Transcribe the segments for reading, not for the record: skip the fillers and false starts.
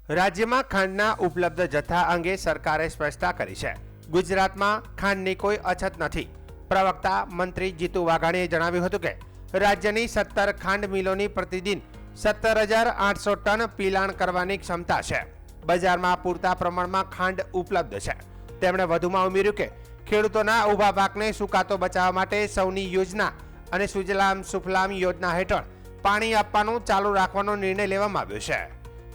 રાજ્યમાં ખાંડના ઉપલબ્ધ જથ્થા અંગે સરકારે સ્પષ્ટતા કરી છે। ગુજરાતમાં ખાંડની કોઈ અછત નથી। પ્રવક્તા મંત્રી જીતુ વાઘાણીએ જણાવ્યું હતું કે રાજ્યની 17 ખાંડ મિલોની પ્રતિદિન 17,800 ટન પીલાણ કરવાની ક્ષમતા છે। બજારમાં પૂરતા પ્રમાણમાં ખાંડ ઉપલબ્ધ છે। તેમણે વધુમાં ઉમેર્યું કે ખેડૂતોના ઊભા પાકને સુકાતો બચાવવા માટે સૌની યોજના અને સુજલામ સુફલામ યોજના હેઠળ પાણી આપવાનું ચાલુ રાખવાનો નિર્ણય લેવામાં આવ્યો છે।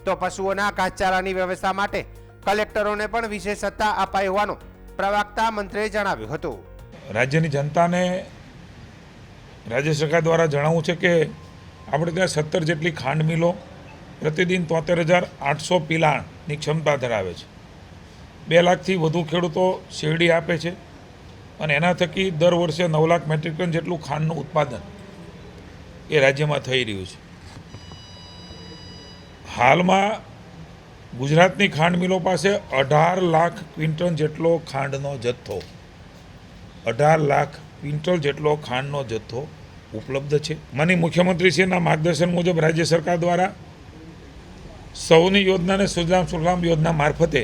તો પશુઓના ઘાસચારાની વ્યવસ્થા માટે કલેક્ટરોને પણ વિશેષ સત્તા અપાઈ હોવાનું પ્રવક્તા મંત્રીએ જણાવ્યું હતું। રાજ્યની જનતાને રાજ્ય સરકાર દ્વારા જણાવવું છે કે આપણે ત્યાં 17 જેટલી ખાંડ મિલો પ્રતિદિન 73,800 પીલાણની ક્ષમતા ધરાવે છે। 2 લાખથી વધુ ખેડૂતો શેરડી આપે છે અને એના થકી દર વર્ષે 9 લાખ મેટ્રિક ટન જેટલું ખાંડનું ઉત્પાદન એ રાજ્યમાં થઈ રહ્યું છે। હાલમાં ગુજરાતની ખાંડ મિલો પાસે 18 લાખ ક્વિન્ટલ જેટલો ખાંડનો જથ્થો 18 લાખ ક્વિન્ટલ જેટલો ખાંડનો જથ્થો ઉપલબ્ધ છે। માનનીય મુખ્યમંત્રીશ્રીના માર્ગદર્શન મુજબ રાજ્ય સરકાર દ્વારા સૌની યોજના અને સુજલામ સુફલામ યોજના મારફતે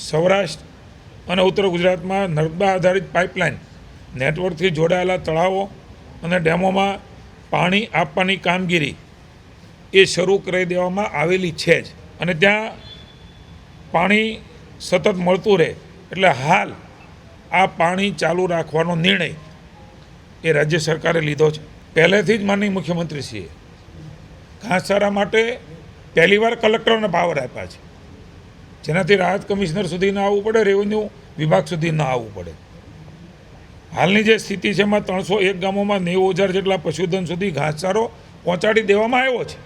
સૌરાષ્ટ્ર અને ઉત્તર ગુજરાતમાં નર્મદા આધારિત પાઇપલાઇન નેટવર્કથી જોડાયેલા તળાવો અને ડેમોમાં પાણી આપવાની કામગીરી એ શરૂ કરી દેવામાં આવેલી છે જ અને ત્યાં પાણી સતત મળતું રહે એટલે હાલ આ પાણી ચાલુ રાખવાનો નિર્ણય એ રાજ્ય સરકારે લીધો છે। પહેલેથી જ માનનીય મુખ્યમંત્રીશ્રીએ ઘાસચારા માટે પહેલીવાર કલેક્ટરોને પાવર આપ્યા છે, જેનાથી રાહત કમિશનર સુધી ન આવવું પડે, રેવન્યુ વિભાગ સુધી ન આવવું પડે। હાલની જે સ્થિતિ છે એમાં 301 ગામોમાં 90,000 જેટલા પશુધન સુધી ઘાસચારો પહોંચાડી દેવામાં આવ્યો છે।